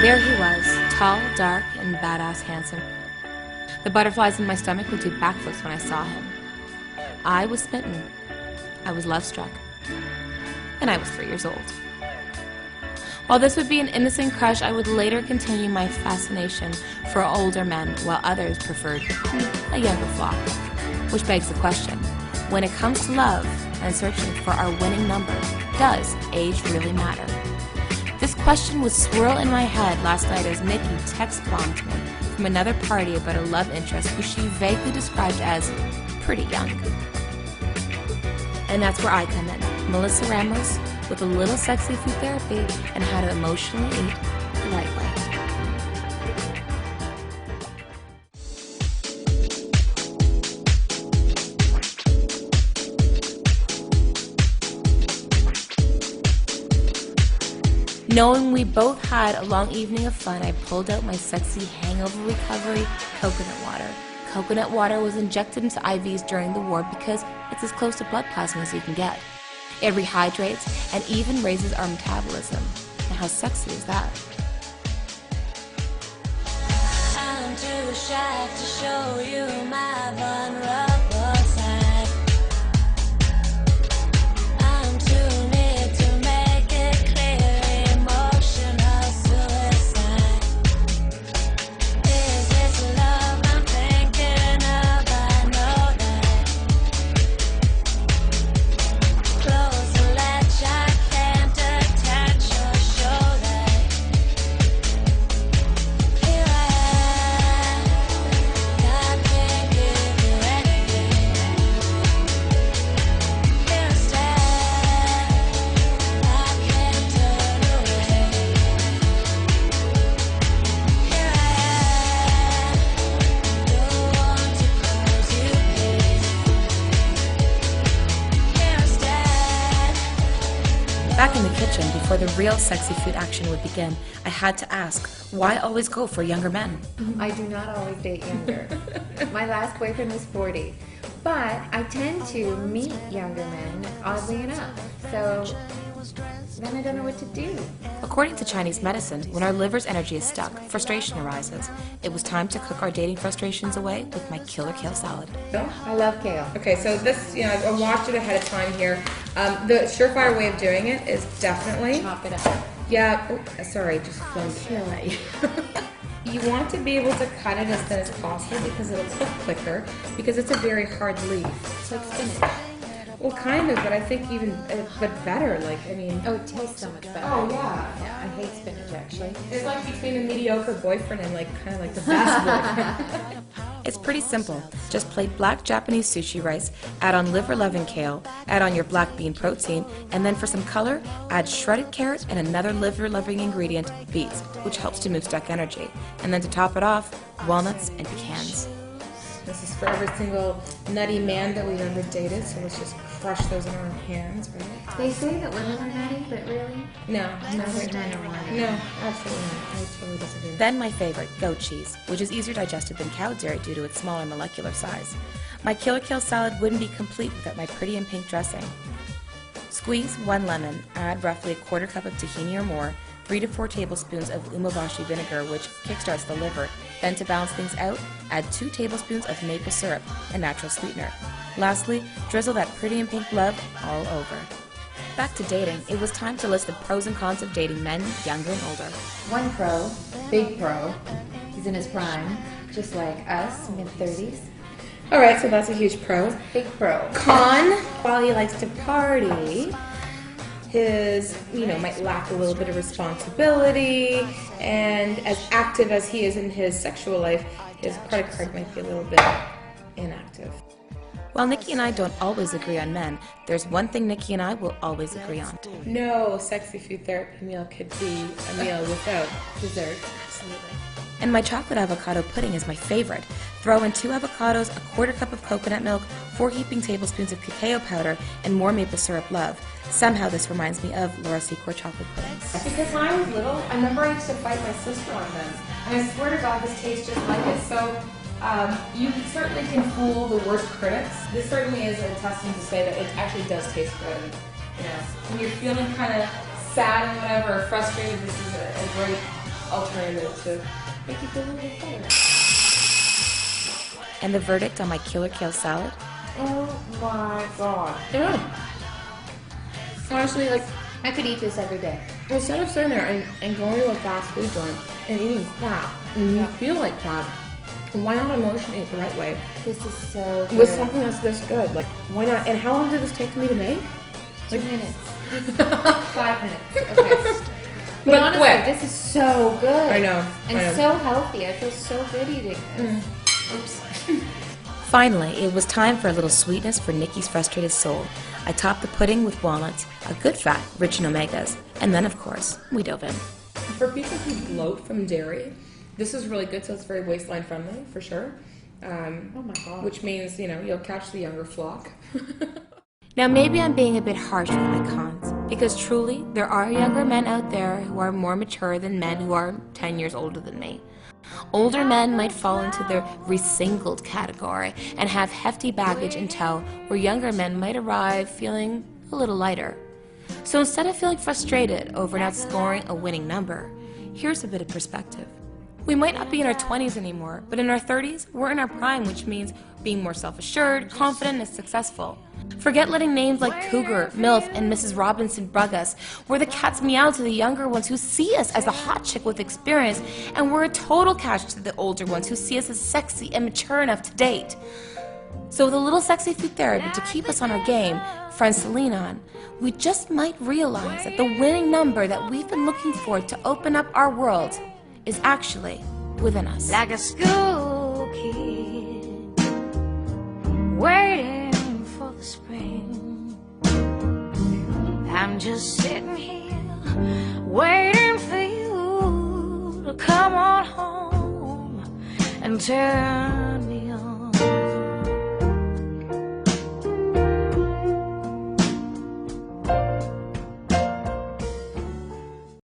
There he was, tall, dark, and badass handsome. The butterflies in my stomach would do backflips when I saw him. I was smitten. I was love-struck. And I was 3 years old. While this would be an innocent crush, I would later continue my fascination for older men, while others preferred a younger flock. Which begs the question, when it comes to love and searching for our winning number, does age really matter? This question would swirl in my head last night as Nikki text-bombed me from another party about a love interest who she vaguely described as pretty young. And that's where I come in, Melissa Ramos, with a little sexy food therapy and how to emotionally eat the right way. Knowing we both had a long evening of fun, I pulled out my sexy hangover recovery coconut water. Coconut water was injected into IVs during the war because it's as close to blood plasma as you can get. It rehydrates and even raises our metabolism. And how sexy is that? I'm too shy to show you my vulnerable side. I'm too near to make it clear, emotional suicide. Is this love I'm thinking of? I know that. Close the latch, I can't attach or show that. Here I am, God can't give you anything. Here I stand, I can't turn away. Here I am, don't want to close you in. Here I stand. Back in the kitchen, before the real sexy food action would begin, I had to ask, why always go for younger men? I do not always date younger. My last boyfriend was 40. But I tend to meet younger men, oddly enough. So then I don't know what to do. According to Chinese medicine, when our liver's energy is stuck, frustration arises. It was time to cook our dating frustrations away with my killer kale salad. I love kale. Okay, so this, I watched it ahead of time here. The surefire way of doing it is definitely, Chop it up. sorry, just flung kale at you. You want to be able to cut it as thin as possible because it'll cook quicker, because it's a very hard leaf. It's like spinach. Well, kind of, but I think even, but better, Oh, it tastes so much better. Oh, yeah. Yeah, I hate spinach actually. It's like between a mediocre boyfriend and kind of like the best boyfriend. It's pretty simple. Just plate black Japanese sushi rice, add on liver-loving kale, add on your black bean protein, and then for some color, add shredded carrot and another liver-loving ingredient, beets, which helps to move stuck energy. And then to top it off, walnuts and pecans. This is for every single nutty man that we've ever dated, so let's just crush those in our hands, right? They say that women are nutty, but really? No, I no, think men are more nutty. no, absolutely not. I totally disagree. Then my favorite, goat cheese, which is easier digested than cow dairy due to its smaller molecular size. My killer kale salad wouldn't be complete without my pretty and pink dressing. Squeeze 1 lemon, add roughly 1/4 cup of tahini or more, 3 to 4 tablespoons of umeboshi vinegar, which kickstarts the liver. Then to balance things out, add 2 tablespoons of maple syrup, a natural sweetener. Lastly, drizzle that pretty and pink love all over. Back to dating, it was time to list the pros and cons of dating men younger and older. One pro, big pro, he's in his prime, just like us, mid-30s. All right, so that's a huge pro. Big pro. Con, while he likes to party, his, might lack a little bit of responsibility, and as active as he is in his sexual life, his credit card might be a little bit inactive. While Nikki and I don't always agree on men, there's one thing Nikki and I will always agree on. No sexy food therapy meal could be a meal without dessert. Absolutely. And my chocolate avocado pudding is my favorite. Throw in 2 avocados, 1/4 cup of coconut milk, 4 heaping tablespoons of cacao powder, and more maple syrup love. Somehow this reminds me of Laura Secord chocolate puddings. Because when I was little, I remember I used to fight my sister on them. And I swear to God, this tastes just like it. So you certainly can fool the worst critics. This certainly is a testament to say that it actually does taste good. When you're feeling kind of sad and whatever, or frustrated, this is a great alternative to make you feel a little better. And the verdict on my killer kale salad? Oh my god. Yeah. Honestly, like, I could eat this every day. instead of sitting there and going to a fast food joint and eating crap, and you feel like crap, why not emotion eat the right way? This is so good. With something that's this good. Like, why not? And how long did this take me to make? 2 minutes. 5 minutes. Okay. But honestly, quick. this is so good. I know. And I know. so healthy. I feel so good eating this. Oops. Finally, it was time for a little sweetness for Nikki's frustrated soul. I topped the pudding with walnuts, a good fat, rich in omegas, and then, of course, we dove in. For people who bloat from dairy, this is really good, so it's very waistline friendly, for sure. Oh my god. Which means, you know, you'll catch the younger flock. Now, maybe I'm being a bit harsh with my cons, because truly, there are younger men out there who are more mature than men who are 10 years older than me. Older men might fall into the resingled category and have hefty baggage in tow, where younger men might arrive feeling a little lighter. So instead of feeling frustrated over not scoring a winning number, here's a bit of perspective. We might not be in our 20s anymore, but in our 30s, we're in our prime, which means being more self-assured, confident, and successful. Forget letting names like Cougar, MILF, and Mrs. Robinson bug us. We're the cat's meow to the younger ones who see us as a hot chick with experience, and we're a total catch to the older ones who see us as sexy and mature enough to date. So with a little sexy food therapy to keep us on our game, friends to lean on, we just might realize that the winning number that we've been looking for to open up our world is actually within us. Like a school kid waiting for the spring. I'm just sitting here waiting for you to come on home and turn me on.